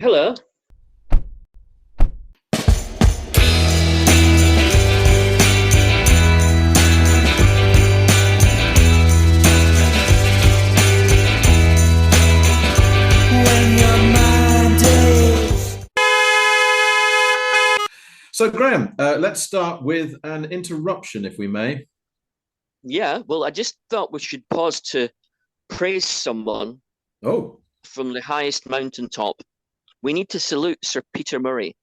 Hello. So, Graham, let's start with an interruption, if we may. Yeah, well, I just thought we should pause to praise someone Oh, from the highest mountaintop. We need to salute Sir Peter Murray.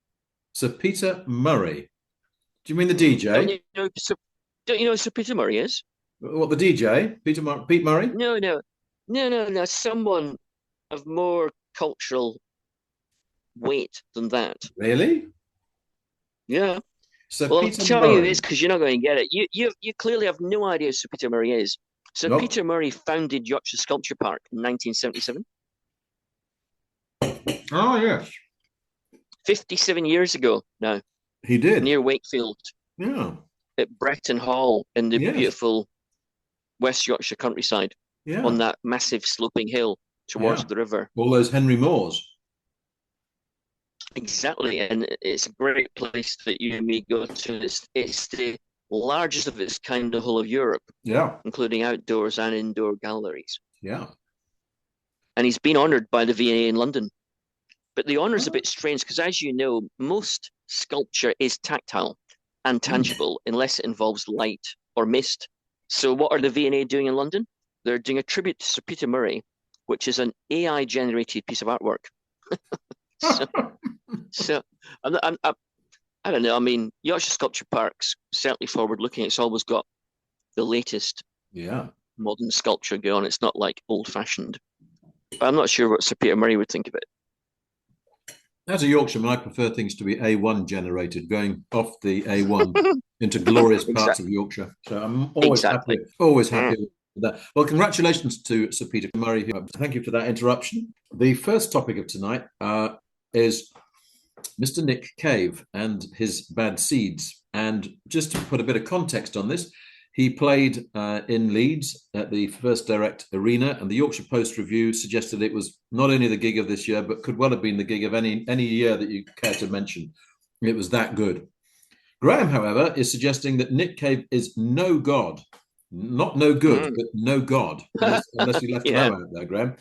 Sir Peter Murray. Do you mean the Don't DJ? you know don't you know who Sir Peter Murray is? What, the DJ? Pete Murray? No. Someone of more cultural weight than that. Really? Yeah. Sir Well, I'll Peter tell you this Murray? because you're not going to get it. You clearly have no idea who Sir Peter Murray is. Sir Nope. Peter Murray founded Yorkshire Sculpture Park in 1977, Oh, yes. 57 years ago now, He did. near Wakefield, Yeah. at Bretton Hall in the Yes. beautiful West Yorkshire countryside on Yeah. that massive sloping hill towards Yeah. the river. All those Henry Moores. Exactly. And it's a great place that you and me go to. It's the largest of its kind in the whole of Europe, Yeah. including outdoors and indoor galleries. Yeah. And he's been honoured by the V&A in London. But the honour's a Oh. bit strange because, as you know, most sculpture is tactile and Mm. tangible unless it involves light or mist. So, what are the V&A doing in London? They're doing a tribute to Sir Peter Murray, which is an AI generated piece of artwork. So, so I don't know. I mean, Yorkshire Sculpture Park's certainly forward looking. It's always got the latest Yeah. modern sculpture going on. It's not like old fashioned. But I'm not sure what Sir Peter Murray would think of it. As a Yorkshireman, I prefer things to be A1 generated, going off the A1 into glorious parts of Exactly. Yorkshire. So I'm Exactly. always happy Mm. with that. Well, congratulations to Sir Peter Murray. Thank you for that interruption. The first topic of tonight is Mr. Nick Cave and his bad seeds. And just to put a bit of context on this, he played in Leeds at the First Direct Arena, and the Yorkshire Post Review suggested it was not only the gig of this year, but could well have been the gig of any year that you care to mention. It was that good. Graham, however, is suggesting that Nick Cave is no god, not no good, Mm. but no god, unless you left an Yeah. O out there, Graham.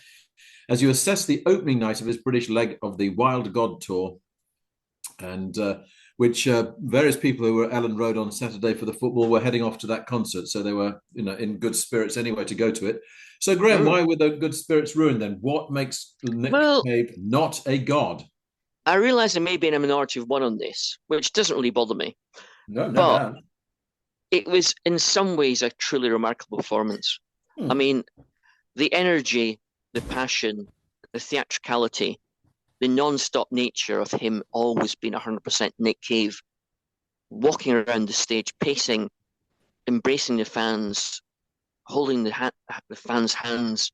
As you assess the opening night of his British leg of the Wild God Tour, and which various people who were at Ellen Road on Saturday for the football were heading off to that concert, so they were, in good spirits anyway to go to it. So, Graham, Mm. why were the good spirits ruined then? What makes Nick Well, Cave not a god? I realise I may be in a minority of one on this, which doesn't really bother me, No, never but have. it was in some ways a truly remarkable performance. I Hmm. mean, the energy, the passion, the theatricality, the non-stop nature of him always being 100% Nick Cave, walking around the stage, pacing, embracing the fans, holding the fans' hands,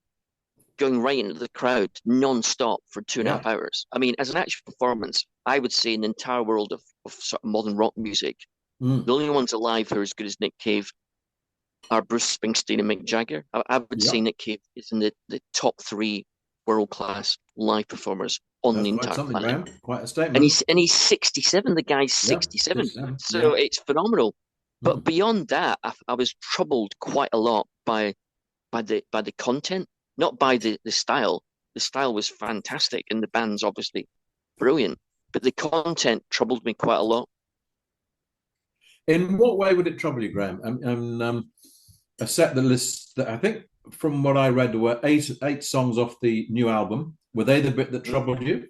going right into the crowd non-stop for two and a Yeah. half hours. I mean, as an actual performance, I would say in the entire world of sort of modern rock music, Hmm. the only ones alive who are as good as Nick Cave are Bruce Springsteen and Mick Jagger. I would Yeah. say Nick Cave is in the top three world-class live performers on That's the quite entire something, planet. Graham. Quite a And statement. he's 67. The guy's Yeah. 67. 67. So Yeah. it's phenomenal. Hmm. But beyond that, I was troubled quite a lot by the content, not by the style. The style was fantastic, and the band's obviously brilliant. But the content troubled me quite a lot. In what way would it trouble you, Graham? A set that lists that I think, from what I read, there were eight songs off the new album. Were they the bit that troubled you?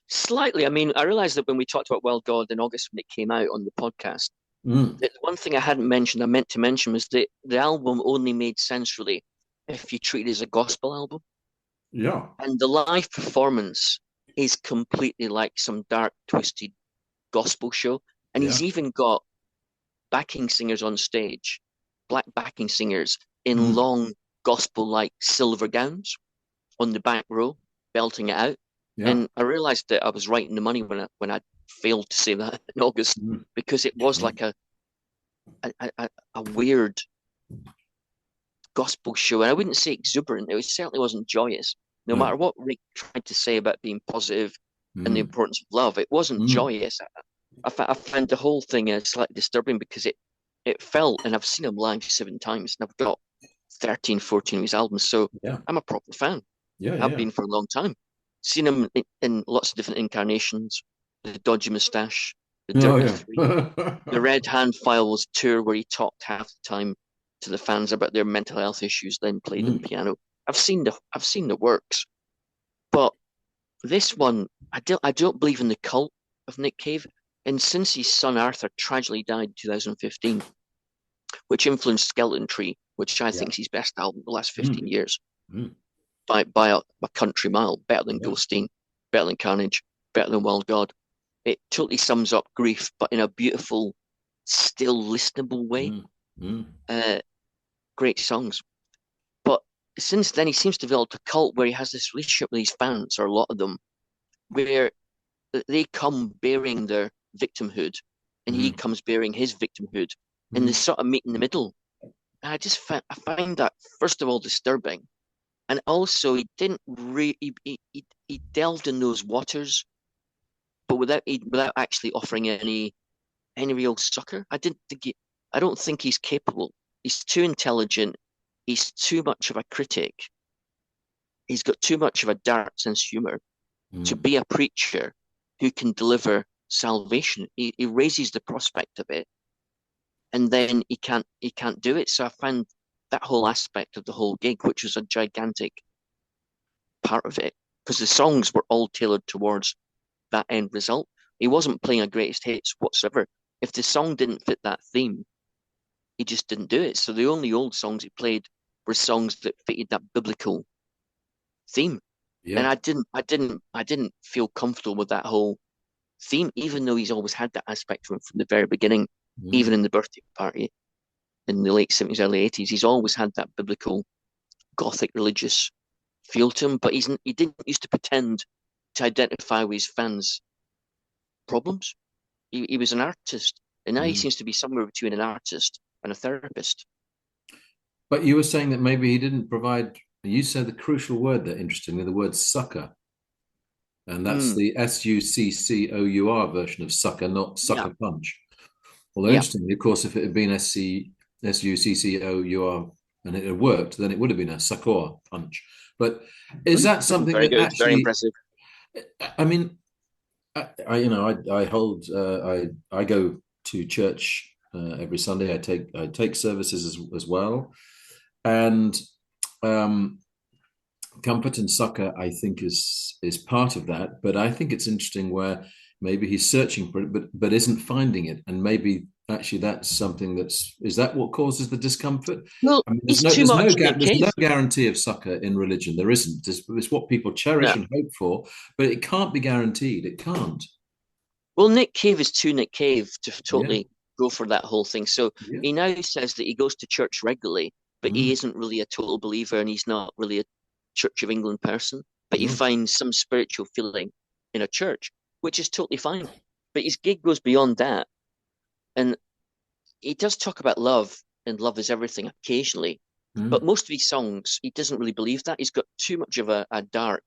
Slightly. I mean, I realized that when we talked about Wild God in August when it came out on the podcast, Mm. that one thing I hadn't mentioned, I meant to mention, was that the album only made sense really if you treat it as a gospel album. Yeah. And the live performance is completely like some dark, twisted gospel show. And Yeah. he's even got backing singers on stage, black backing singers in Mm. long gospel-like silver gowns on the back row, belting it out. Yeah. And I realized that I was right in the money when I failed to say that in August, Mm. because it was like a weird gospel show. And I wouldn't say exuberant. It certainly wasn't joyous. No matter what Rick tried to say about being positive and the Mm. importance of love, it wasn't Mm. joyous. I found the whole thing slightly disturbing because it felt, and I've seen him live 7 times, and I've got 13, 14 of his albums, so Yeah. I'm a proper fan. Yeah. I've Yeah. been for a long time. Seen him in lots of different incarnations, the dodgy moustache, the Oh, Dirty yeah. Three, the Red Hand Files tour where he talked half the time to the fans about their mental health issues, then played them Mm. piano. I've seen the works, but this one, I don't believe in the cult of Nick Cave. And since his son Arthur tragically died in 2015, which influenced Skeleton Tree, which I Yeah. think is his best album in the last Mm. 15 years, Mm. by a country mile, better than Yeah. Ghosteen, better than Carnage, better than Wild God. It totally sums up grief, but in a beautiful, still listenable way. Mm. Mm. Uh, Great songs. But since then, he seems to have developed a cult where he has this relationship with his fans, or a lot of them, where they come bearing their victimhood, and he Mm. comes bearing his victimhood, and they Mm. sort of meet in the middle. And I find that first of all disturbing, and also he didn't he delved in those waters, but without actually offering any real succor. I don't think he's capable. He's too intelligent. He's too much of a critic. He's got too much of a dark sense of humor to Mm. be a preacher who can deliver salvation. He raises the prospect of it, and then he can't do it. So I find that whole aspect of the whole gig, which was a gigantic part of it, because the songs were all tailored towards that end result. He wasn't playing a greatest hits whatsoever. If the song didn't fit that theme, he just didn't do it. So the only old songs he played were songs that fitted that biblical theme. And Yeah. I didn't feel comfortable with that whole theme, even though he's always had that aspect from the very beginning, even Mm. in the birthday party in the late 70s, early 80s. He's always had that biblical, gothic, religious feel to him, but he didn't used to pretend to identify with his fans' problems. He was an artist, and now he Mm. seems to be somewhere between an artist and a therapist. But you were saying that maybe he didn't provide, you said the crucial word there, interestingly, the word sucker. And that's Hmm. the SUCCOUR version of sucker, not Yeah, sucker punch. Although yeah. interestingly, of course, if it had been SUCCOUR and it had worked, then it would have been a sucker punch. But is that something Very that good, very actually, impressive. I mean, I hold, I go to church every Sunday. I take services as well. And um, comfort and succor, I think, is part of that. But I think it's interesting where maybe he's searching for it, but isn't finding it, and maybe actually that's something is that what causes the discomfort? Well, I mean, he's too much Nick there's no Cave. guarantee of succor in religion. There isn't. It's what people cherish No. and hope for, but it can't be guaranteed. It can't. Well, Nick Cave is too Nick Cave to Yeah. totally go for that whole thing. So Yeah. he now says that he goes to church regularly, but he Mm. isn't really a total believer and he's not really a Church of England person. But he Mm. finds some spiritual feeling in a church, which is totally fine. But his gig goes beyond that. And he does talk about love and love is everything occasionally. But Mm. most of his songs, he doesn't really believe that. He's got too much of a dark,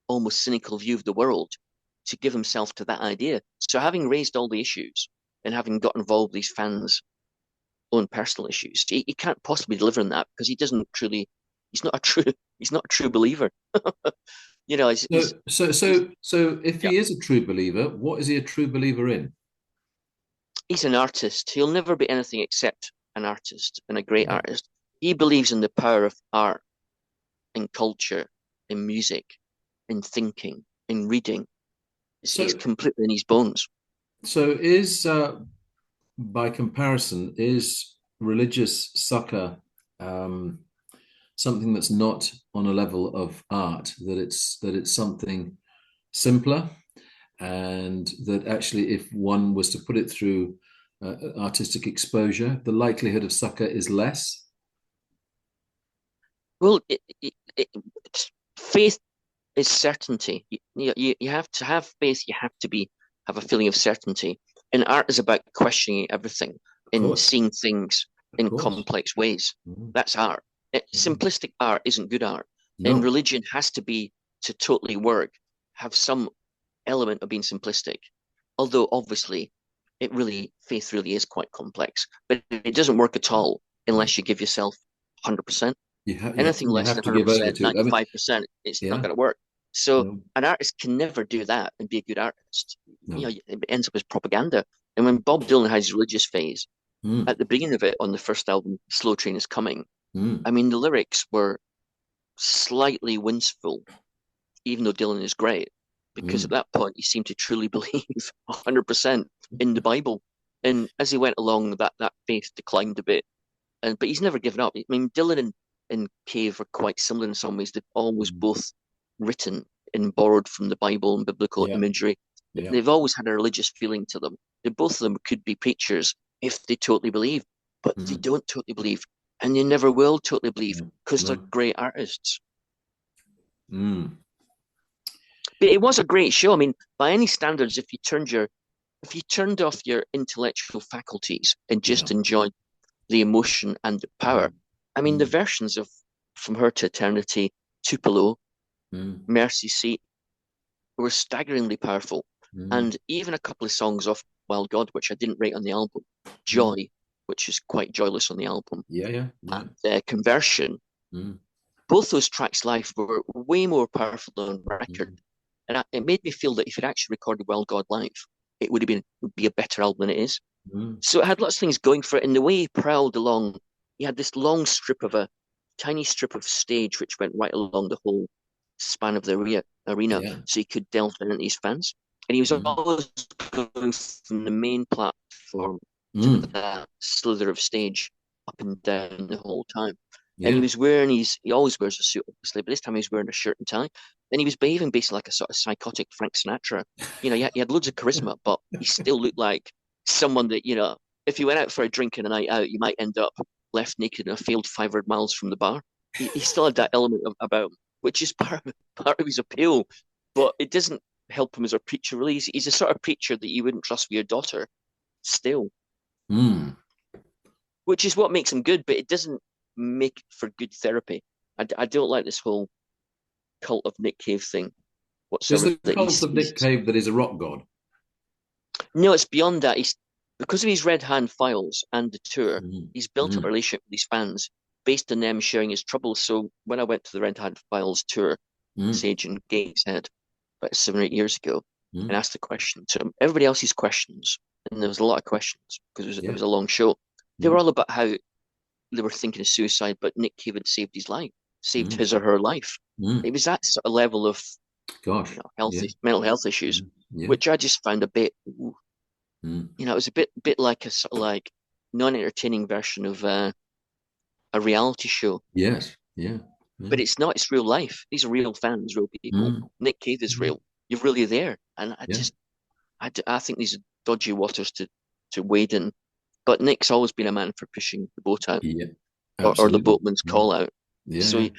almost cynical view of the world to give himself to that idea. So having raised all the issues and having got involved with these fans' own personal issues, he can't possibly deliver on that because he doesn't truly. He's not a true believer. You know, So, so, he's so, so, if yeah, he is a true believer, what is he a true believer in? he's an artist. He'll never be anything except an artist and a great Yeah. artist. He believes in the power of art and culture, in music, in thinking, in reading. It's So, completely in his bones. so is by comparison, is religious succor um, something that's not on a level of art? That it's something simpler, and that actually, if one was to put it through artistic exposure, the likelihood of succor is less. Well, faith is certainty. You have to have faith. You have to have a feeling of certainty. And art is about questioning everything Of and course, seeing things of in course. complex ways. Mm. That's art. Mm. Simplistic art isn't good art. And No. religion has to be, to totally work, have some element of being simplistic. Although obviously faith really is quite complex, but it doesn't work at all No. unless you give yourself 100%. Yeah, Anything you less have than to give over 100%, to it. I mean, 95%, it's not yeah, going to work. So no, an artist can never do that and be a good artist. no. It ends up as propaganda. And when Bob Dylan has his religious phase, Mm, at the beginning of it on the first album, Slow Train is Coming, mm, I mean, the lyrics were slightly whimsical, even though Dylan is great, because at mm. that point he seemed to truly believe 100% in the Bible. And as he went along, that faith declined a bit. But he's never given up. I mean, Dylan and Cave are quite similar in some ways. They've always Mm. both written and borrowed from the Bible and biblical Yeah, imagery. yeah. They've always had a religious feeling to them. Both of them could be preachers if they totally believe, but they Mm. don't totally believe, and they never will totally believe No, because they're no. great artists. Mm. But it was a great show. I mean, by any standards, if you turned off your intellectual faculties and Yeah. just enjoyed the emotion and the power, Mm. I mean, the Mm. versions of From Her to Eternity, Tupelo, Mm. Mercy Seat were staggeringly powerful. Mm. And even a couple of songs off Wild God, which I didn't rate on the album, Mm. Joy, which is quite joyless on the album, Yeah, yeah, yeah. and Conversion, Mm. both those tracks live were way more powerful on record. Mm. And it made me feel that if it actually recorded Wild God live, it would be a better album than it is. Mm. So it had lots of things going for it. And the way he prowled along, he had this long strip of a tiny strip of stage which went right along the whole span of the arena, Yeah. so he could delve into these fans. And he was Mm. always going from the main platform to Mm. that slither of stage up and down the whole time. And Yeah. he always wears a suit, obviously, but this time he was wearing a shirt and tie. And he was behaving basically like a sort of psychotic Frank Sinatra. He had loads of charisma, but he still looked like someone that, if you went out for a drink and a night out, you might end up left naked in a field 500 miles from the bar. He still had that element about him, which is part of his appeal, but it doesn't help him as a preacher, really. He's a sort of preacher that you wouldn't trust with your daughter still, Mm. which is what makes him good, but it doesn't make for good therapy. I don't like this whole cult of Nick Cave thing Is whatsoever. the cult of Nick Cave that is a rock god? No, it's beyond that. Because of his Red Hand files and the tour, Mm. he's built up a Mm. relationship with his fans based on them sharing his troubles. So when I went to the Red Hand Files tour, Mm. Sage and Gateshead, about 7 or 8 years ago, and Mm. asked the question to him, everybody else's questions, and there was a lot of questions because it Yeah. was a long show. They were Mm. all about how they were thinking of suicide, but Nick Cave had saved his life, saved Mm. his or her life. Mm. It was that sort of level of Gosh. Yeah. mental health issues, Mm. Yeah. which I just found a bit, Mm. it was a bit like a sort of like non-entertaining version of a reality show. Yes. Yeah. Yeah. But it's not, it's real life. These are real fans, real people. Mm. Nick Cave is Mm. real. You're really there. And Yeah. I think these are dodgy waters to wade in. But Nick's always been a man for pushing the boat out, Yeah. or the Absolutely. boatman's Yeah. call out. Yeah. So, Yeah.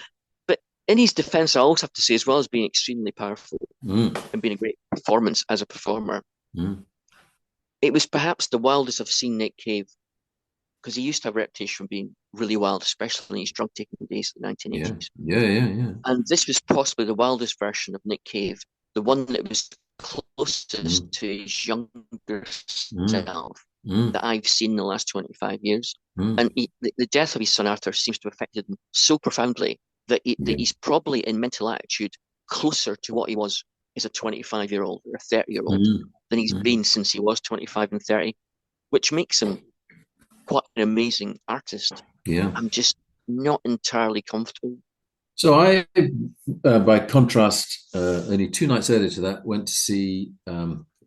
but in his defense, I always have to say, as well as being extremely powerful Mm. and being a great performance as a performer, Mm. it was perhaps the wildest I've seen Nick Cave, because he used to have a reputation for being really wild, especially in his drug taking days in the Yeah. 1980s. Yeah. Yeah. Yeah. And this was possibly the wildest version of Nick Cave, the one that was Mm. closest to his younger Mm. self Mm. that I've seen in the last 25 years. Mm. And the death of his son Arthur seems to have affected him so profoundly that Yeah. he's probably in mental attitude closer to what he was as a 25-year-old or a 30-year-old Mm. than he's Mm. been since he was 25 and 30, which makes him quite an amazing artist. Yeah. I'm just not entirely comfortable. So I, by contrast, only 2 nights earlier to that, went to see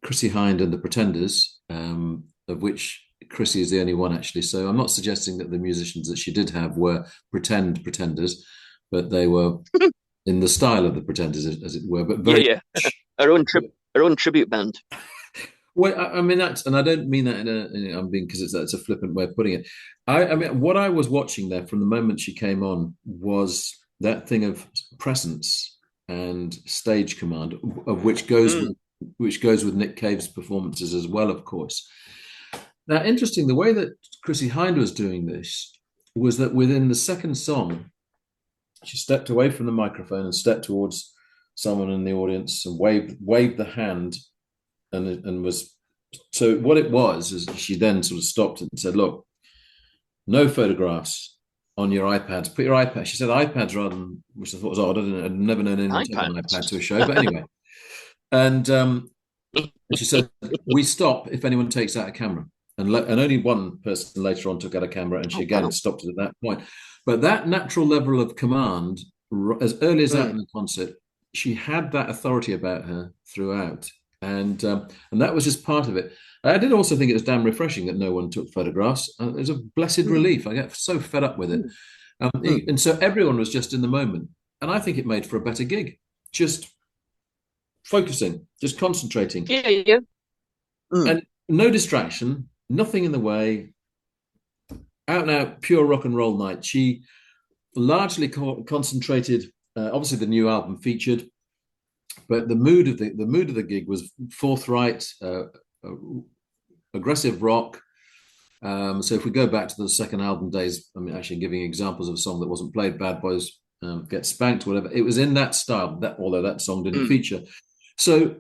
Chrissie Hynde and the Pretenders, of which Chrissie is the only one actually. So I'm not suggesting that the musicians that she did have were pretenders, but they were in the style of the Pretenders, as it were. But Yeah, very yeah. much. Our own tribute band. Well, I mean that's, and I don't mean that I'm being, because it's a flippant way of putting it. I mean, what I was watching there from the moment she came on was that thing of presence and stage command, of Mm. which goes with Nick Cave's performances as well, of course. Now, interesting, the way that Chrissie Hynde was doing this was that within the second song, She stepped away from the microphone and stepped towards someone in the audience and waved the hand, and was, so what it was is she then sort of stopped and said, "Look, no photographs on your iPads. Put your iPad." She said iPads rather than, which I thought was odd. I'd never known anyone take an iPad to a show, but anyway. And she said, "We stop if anyone takes out a camera." And only one person later on took out a camera, and she again stopped it at that point. But that natural level of command, as early as that in the concert, she had that authority about her throughout, and that was just part of it. I did also think it was damn refreshing that no one took photographs. It was a blessed relief. I get so fed up with it, and so everyone was just in the moment, and I think it made for a better gig. Just focusing, just concentrating, and no distraction, nothing in the way. Out and out, pure rock and roll night. She largely concentrated. Obviously, the new album featured, but the mood of the gig was forthright, aggressive rock. So if we go back to the second album days, I mean, actually giving examples of a song that wasn't played, "Bad Boys Get Spanked," whatever, it was in that style. That, although that song didn't feature. So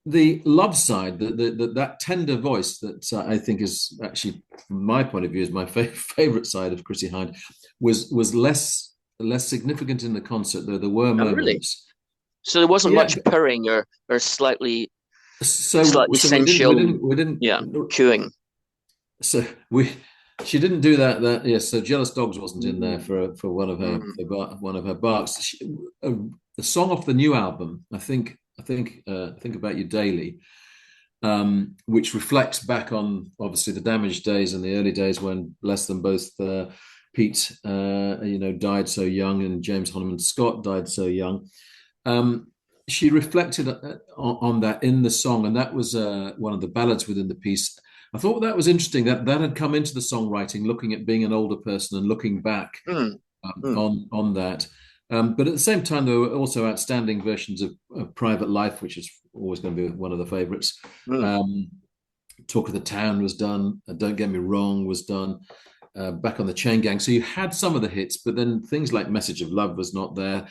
the love side, that tender voice that I think is actually, from my point of view, is my favorite side of Chrissie Hynde, was less significant in the concert, though there were moments. Really? So there wasn't much purring or slightly sensual. We didn't cooing. So she didn't do that. Yes. So "Jealous Dogs" wasn't in there for one of her barks. The song off the new album, I think About You Daily, which reflects back on obviously the Damaged days and the early days when, bless them both, Pete died so young and James Honeyman Scott died so young. She reflected on that in the song, and that was one of the ballads within the piece. I thought that was interesting that had come into the songwriting, looking at being an older person and looking back on that. But at the same time, there were also outstanding versions of "Private Life," which is always going to be one of the favorites. "Talk of the Town" was done. "Don't Get Me Wrong" was done. "Back on the Chain Gang." So you had some of the hits, but then things like "Message of Love" was not there.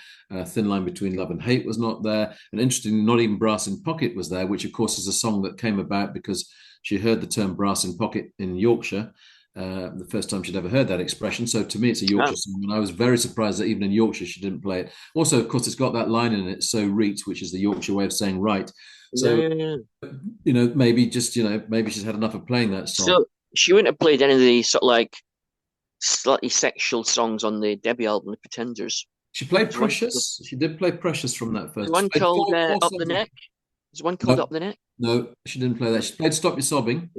"Thin Line Between Love and Hate" was not there. And interestingly, not even "Brass in Pocket" was there, which of course is a song that came about because she heard the term "brass in pocket" in Yorkshire. The first time she'd ever heard that expression. So to me, it's a Yorkshire song, and I was very surprised that even in Yorkshire she didn't play it. Also, of course, it's got that line in it, "So reet," which is the Yorkshire way of saying right. So, maybe she's had enough of playing that song. So she wouldn't have played any of the sort of like slightly sexual songs on the debut album, The Pretenders. She played Precious. She did play Precious from that first. One called Up the Neck. There's one called Up the Neck. No, she didn't play that. She played Stop Your Sobbing.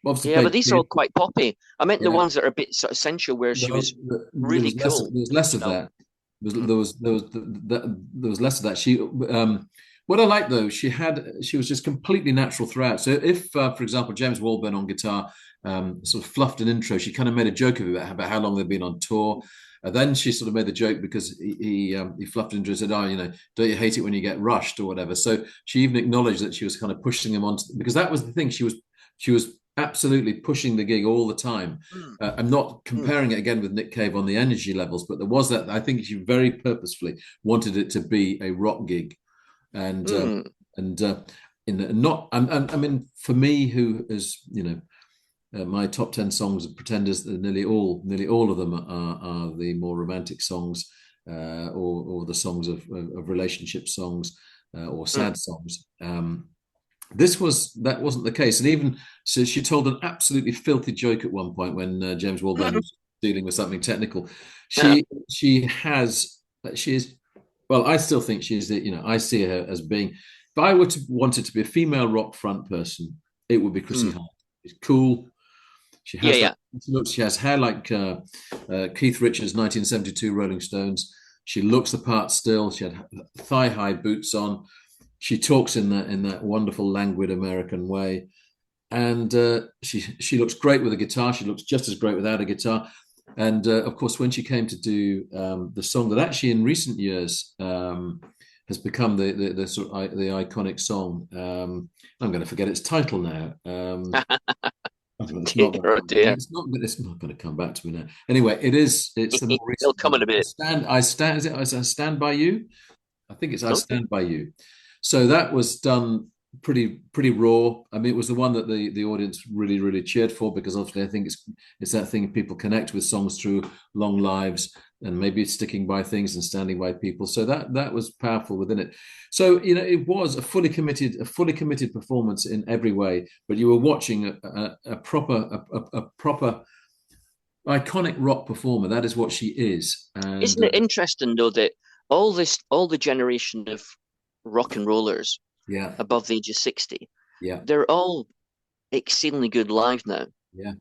But these are all quite poppy. I meant the ones that are a bit sort of sensual, where she was really cool. There was less of that. There was less of that. She, what I like though, she was just completely natural throughout. So if, for example, James Oldman on guitar sort of fluffed an intro, she kind of made a joke of it about how long they've been on tour. Then she sort of made the joke because he fluffed into it and said, "Don't you hate it when you get rushed," or whatever. So she even acknowledged that she was kind of pushing him on, because that was the thing. She was absolutely pushing the gig all the time. I'm not comparing it again with Nick Cave on the energy levels, but there was that. I think she very purposefully wanted it to be a rock gig, and I mean, for me, who is my top 10 songs of Pretenders, nearly all of them are the more romantic songs, or the songs of relationship songs, or sad songs. That wasn't the case, and even so, she told an absolutely filthy joke at one point when James Walburn was dealing with something technical. She is, well, I still think she's I see her as being, if I were to wanted to be a female rock front person, it would be Chrissie Hynde. She's cool. She has she has hair like Keith Richards' 1972 Rolling Stones. She looks the part still. She had thigh-high boots on. She talks in that wonderful, languid American way, and she looks great with a guitar. She looks just as great without a guitar. And of course, when she came to do the song that actually in recent years has become the sort of the iconic song, I'm going to forget its title now. It's not Oh dear. it's not going to come back to me now. Anyway, it's the more It'll recent come in a one. bit. Is it I Stand By You? I think it's I Okay. Stand By You. So that was done pretty raw. I mean, it was the one that the audience really cheered for, because obviously I think it's that thing people connect with songs through long lives, and maybe sticking by things and standing by people. So that was powerful within it. So it was a fully committed performance in every way. But you were watching a proper iconic rock performer. That is what she is. And Isn't it interesting though that all the generation of rock and rollers yeah, above the age of 60, yeah, they're all exceedingly good live now. yeah.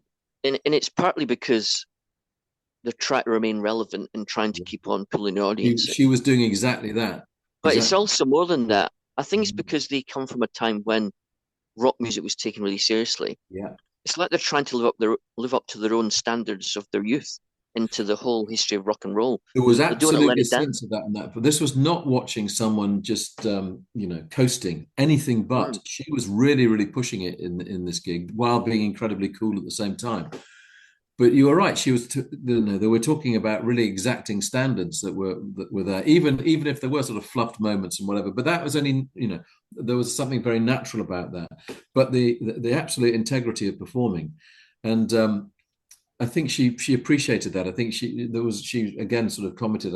And it's partly because they're trying to remain relevant and trying to keep on pulling the audience in. She was doing exactly that. But it's Exactly. also more than that. I think it's because they come from a time when rock music was taken really seriously. Yeah. It's like they're trying to live up to their own standards of their youth into the whole history of rock and roll. There was They don't want to let absolutely a it down. sense of that and that. But this was not watching someone just, coasting, anything but. Mm. She was really pushing it in this gig while being incredibly cool at the same time. But you were right. She was. They were talking about really exacting standards that were there, even if there were sort of fluffed moments and whatever. But that was only, there was something very natural about that. But the absolute integrity of performing, and I think she appreciated that. I think she again sort of commented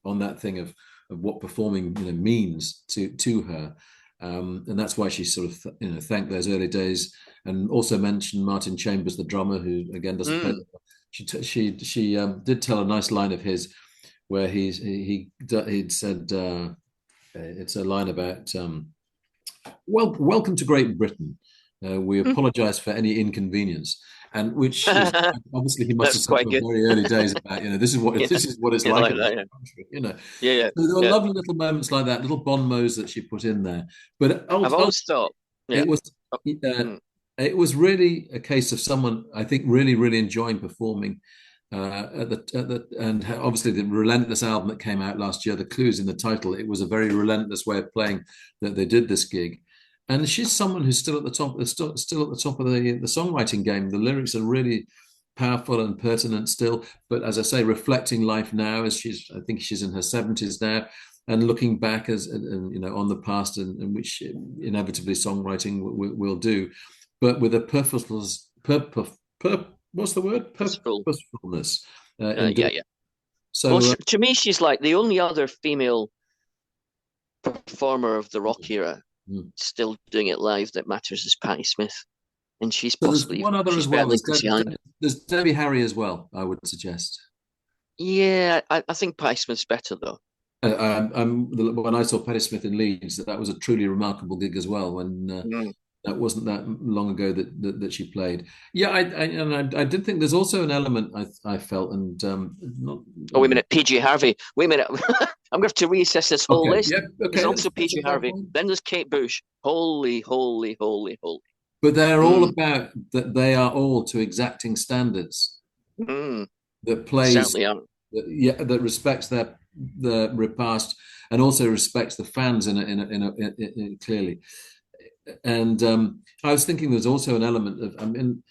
on that thing of what performing means to her. And that's why she sort of thanked those early days, and also mentioned Martin Chambers, the drummer, who again doesn't play. She did tell a nice line of his where he'd said it's a line about welcome to Great Britain. We apologise for any inconvenience, and which is obviously he must have That's said quite from good. very early days about this is what Yeah, this is what it's yeah, like like in this that, yeah. country. Yeah, So there were yeah. lovely little moments like that, little bon mots that she put in there. But I've always thought, yeah. it was Oh, uh, mm, it was really a case of someone I think really enjoying performing. And obviously the Relentless album that came out last year, the clues in the title, it was a very relentless way of playing that they did this gig. And she's someone who's still at the top, still at the top of the songwriting game. The lyrics are really powerful and pertinent still, but as I say, reflecting life now, as I think she's in her 70s now, and looking back on the past, and which inevitably songwriting will do, but with a what's the word? purposeful. Purposefulness in Yeah, doing. yeah. So Well, to me, she's like the only other female performer of the rock era mm. still doing it live that matters is Patti Smith, and So there's one other she's as better well. than Chrissie Hynde. There's Debbie Harry as well, I would suggest. Yeah, I think Patti Smith's better though. When I saw Patti Smith in Leeds, that was a truly remarkable gig as well. When Mm. that wasn't that long ago that she played. Yeah, I did think there's also an element I felt, and not. Oh, wait a minute, PG Harvey. Wait a minute, I'm going to have to reassess this whole Okay, list. yeah, There's okay, also that's a PG fair Harvey. point. Then there's Kate Bush. Holy, holy, holy, holy. But they're all Mm, about that. They are all to exacting standards mm, that plays certainly are. that respects the repast, and also respects the fans clearly. And I was thinking there's also an element of, I mean,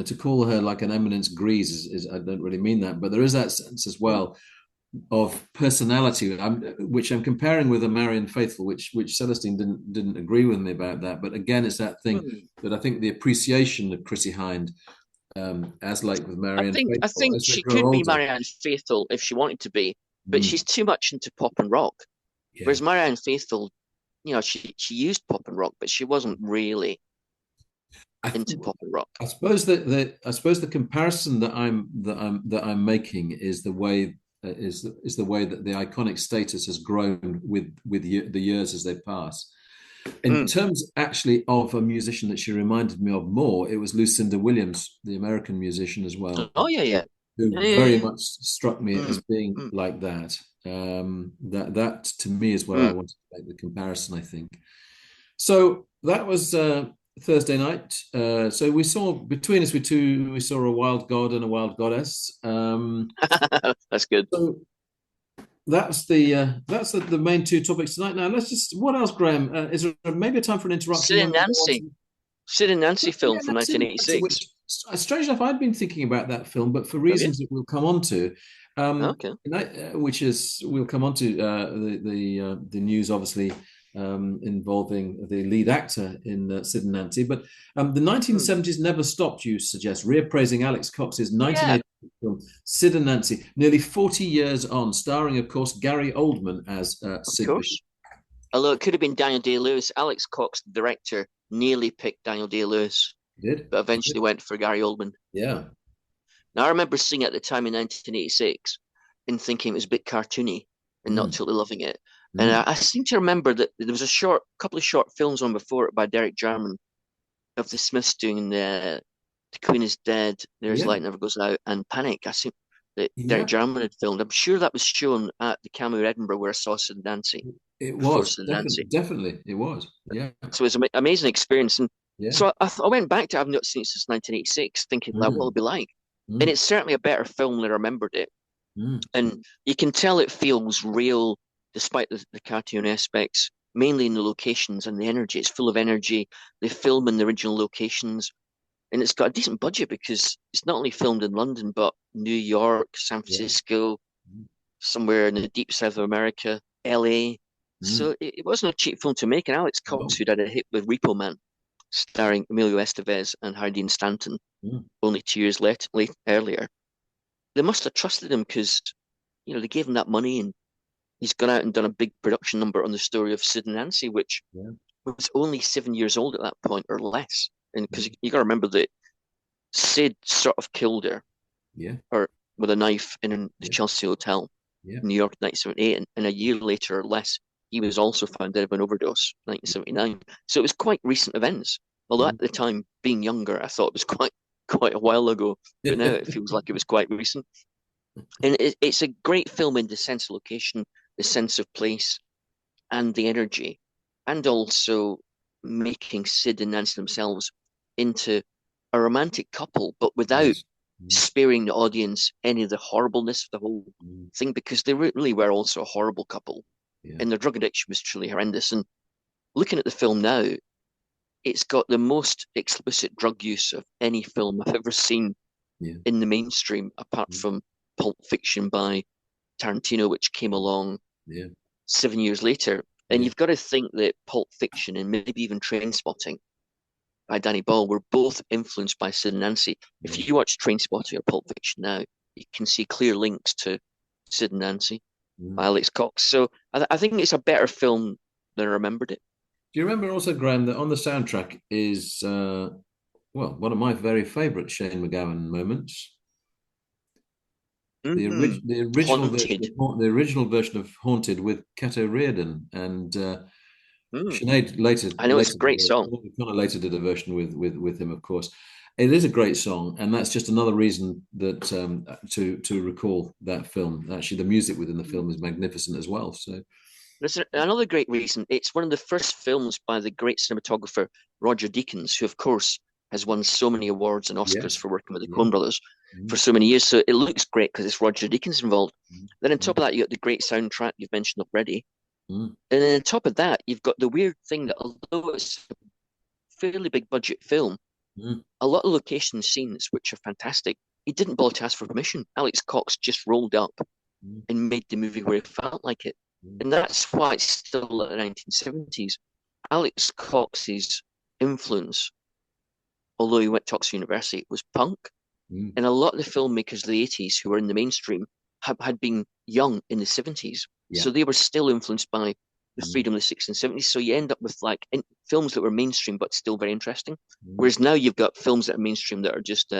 to call her like an eminence grise is I don't really mean that, but there is that sense as well of personality, which I'm comparing with a Marianne Faithfull, which Celestine didn't agree with me about that. But again, it's that thing Mm. that I think the appreciation of Chrissie Hynde, as like with Marianne I Faithfull, think as they she grow could be older. Marianne Faithfull if she wanted to be, but Mm, she's too much into pop and rock. yeah. Whereas Marianne Faithfull, she used pop and rock, but she wasn't really I, into pop and rock. I suppose the comparison that I'm making is the way is the way that the iconic status has grown with the years as they pass. In Mm. terms actually of a musician that she reminded me of more, it was Lucinda Williams, the American musician as well, Oh yeah, yeah, who yeah, yeah, very yeah. much struck me as Mm, being mm, like that. That to me is where I mm. want to make the comparison, I think. So that was Thursday night. So we saw between us, we saw a wild god and a wild goddess. That's good. So that's the main two topics tonight. Now let's just what else, Graham? Is there maybe a time for an interruption Sid when and we go on Nancy, to Sid and Nancy yeah, film from Sid and Nancy, 1986. Strange enough, I'd been thinking about that film, but for Have you? reasons that we'll come on to, Okay. which is we'll come on to the news, obviously involving the lead actor in Sid and Nancy. But the Hmm. 1970s never stopped. You suggest reappraising Alex Cox's Yeah, 1980 film Sid and Nancy, nearly 40 years on, starring, of course, Gary Oldman as of Sid Bishop. course. Although it could have been Daniel Day-Lewis, Alex Cox, the director, nearly picked Daniel Day-Lewis, Did? but eventually went for Gary Oldman. Yeah. Now, I remember seeing it at the time in 1986 and thinking it was a bit cartoony and not Mm, totally loving it. And mm. I seem to remember that there was a couple of short films on before it by Derek Jarman of the Smiths doing The Queen is Dead, There's Yeah. Light Never Goes Out, and Panic. I think that Derek Yeah. Jarman had filmed. I'm sure that was shown at the Cameo Edinburgh where I saw Sid and Nancy, It before was Sid and definitely, Nancy. definitely, it was. Yeah. So it was an amazing experience. And Yeah. so I went back to, I've not seen it since 1986, thinking, like, what it'll Mm, be like. And mm, it's certainly a better film than I remembered it. mm. And you can tell it feels real despite the cartoon aspects, mainly in the locations and the energy. It's full of energy. They film in the original locations, and it's got a decent budget because it's not only filmed in London, but New York, San Yeah. Francisco, Mm, somewhere in the deep south of America, LA. So mm. it wasn't a cheap film to make. And Alex Cox, No. who did a hit with Repo Man, starring Emilio Estevez and Harry Dean Stanton, Mm. only 2 years earlier, they must have trusted him because they gave him that money, and he's gone out and done a big production number on the story of Sid and Nancy, which Yeah. was only 7 years old at that point or less. And because Mm. you got to remember that Sid sort of killed her Yeah. or with a knife in the Yeah. Chelsea Hotel Yeah. in New York, 1978, and a year later or less, he was also found dead of an overdose, 1979. So it was quite recent events. Although Mm. at the time, being younger, I thought it was quite a while ago, but now it feels like it was quite recent. And it's a great film in the sense of location, the sense of place, and the energy, and also making Sid and Nancy themselves into a romantic couple, but without Yes. Mm. sparing the audience any of the horribleness of the whole Mm. thing, because they really were also a horrible couple, Yeah. and their drug addiction was truly horrendous. And looking at the film now, it's got the most explicit drug use of any film I've ever seen Yeah. in the mainstream, apart Mm. from Pulp Fiction by Tarantino, which came along Yeah. 7 years later. And Yeah. you've got to think that Pulp Fiction and maybe even Trainspotting by Danny Boyle were both influenced by Sid and Nancy. If Yeah. you watch Trainspotting or Pulp Fiction now, you can see clear links to Sid and Nancy by Mm. Alex Cox. So I think it's a better film than I remembered it. Do you remember also, Graham, that on the soundtrack is well, one of my very favourite Shane McGowan moments. Mm. The original version Haunted. of the original version of Haunted with Cato Reardon and Mm. Sinead I know it's a great song. kind of later did a version with him, of course. It is a great song, and that's just another reason that to recall that film. Actually, the music within the film is magnificent as well. So There's another great reason. It's one of the first films by the great cinematographer Roger Deakins, who, of course, has won so many awards and Oscars yes, for working with the yeah, Coen brothers for mm, so many years. So it looks great because it's Roger Deakins involved. mm, Then on mm, top of that, you got the great soundtrack you've mentioned already. mm, And then on top of that, you've got the weird thing that although it's a fairly big budget film, mm, a lot of location scenes, which are fantastic, he didn't bother to ask for permission. Alex Cox just rolled up mm, and made the movie where it felt like it. mm, And that's why it's still the 1970s. Alex Cox's influence, although he went to Oxford University, was punk. mm, And a lot of the filmmakers of the 80s who were in the mainstream had been young in the 70s. yeah, So they were still influenced by the mm, freedom of the 60s and 70s. So you end up with films that were mainstream but still very interesting. mm. Whereas now you've got films that are mainstream that are just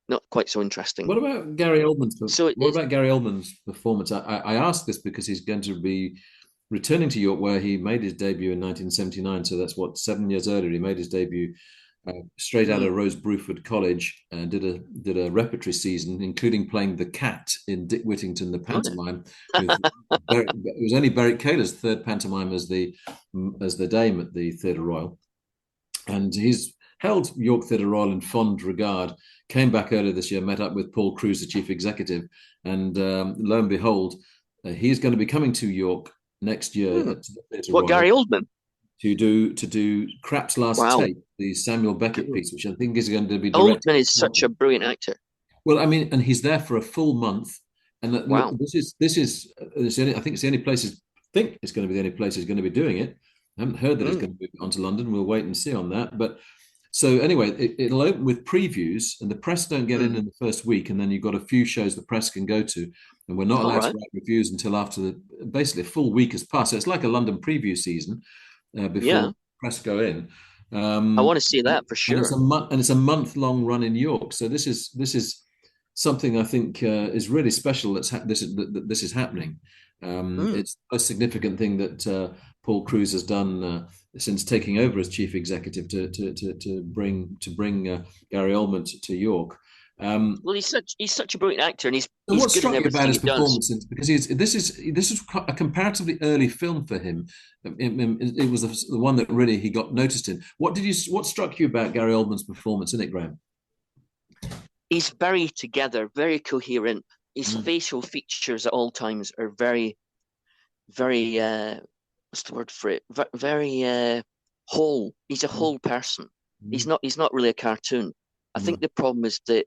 not quite so interesting. What about Gary Oldman's? So What about Gary Oldman's performance? I ask this because he's going to be returning to York, where he made his debut in 1979. So that's what 7 years earlier. He made his debut straight out of mm, Rose Bruford College and did a repertory season, including playing the cat in Dick Whittington, the oh, yeah. pantomime. It was only Berwick Kaler's third pantomime as the dame at the Theatre Royal, and he's held York Theatre Royal in fond regard. Came back earlier this year, met up with Paul Crews, the chief executive, and lo and behold, he's going to be coming to York next year Hmm. at the Theatre What, Royal. Gary Oldman? to do Krapp's Last Wow. Tape, the Samuel Beckett piece, which I think is going to be directed. Oldman is such a brilliant actor. Well, I mean, and he's there for a full month, and Wow. I think it's the only place. I think it's going to be the only place he's going to be doing it. I haven't heard that it's Mm, going to be on to London. We'll wait and see on that. But so anyway, it'll open with previews, and the press don't get in mm. the first week, and then you've got a few shows the press can go to, and we're not All allowed to right. write reviews until after basically a full week has passed. So it's like a London preview season before Yeah. the press go in. I want to And, see that for and it's sure. a month long run in York. So this is something I think is really special. This is happening. Mm. It's the most significant thing that Paul Cruise has done since taking over as chief executive to bring Gary Oldman to York. Um, Well, he's such a brilliant actor, and he's and he's what good in struck you about everything his he does. performance? Because this is a comparatively early film for him. It was the one that really he got noticed in. What struck you about Gary Oldman's performance in it, Graham? He's very together, very coherent. His Mm, facial features at all times are very, very what's the word for it? Very whole. He's a mm, whole person. He's mm, not. He's not really a cartoon. I think mm, the problem is that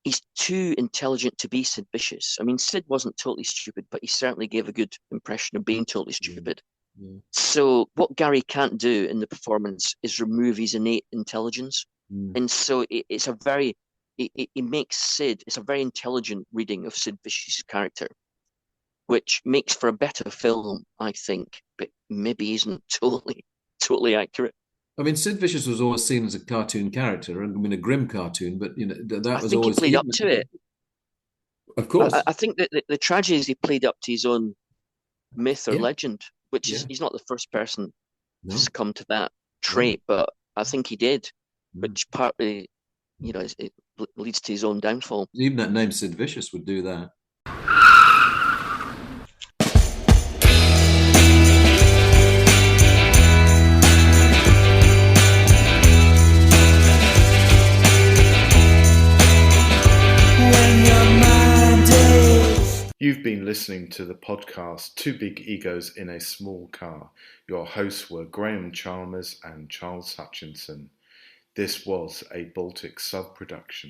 he's too intelligent to be Sid Vicious. I mean, Sid wasn't totally stupid, but he certainly gave a good impression of being totally mm, stupid. mm, So what Gary can't do in the performance is remove his innate intelligence, mm. and so it's a very it makes Sid. It's a very intelligent reading of Sid Vicious's character, which makes for a better film, I think, but maybe isn't totally accurate. I mean, Sid Vicious was always seen as a cartoon character, and I mean a grim cartoon, but I that was think he always played up even, to it. of I, course. I think that the tragedy is he played up to his own myth or Yeah, legend, which is yeah, he's not the first person to no, succumb to that no. trait, but I think he did, Mm. which partly, it leads to his own downfall. Even that name Sid Vicious would do that. You've been listening to the podcast Two Big Egos in a Small Car. Your hosts were Graham Chalmers and Charles Hutchinson. This was a Baltic sub production.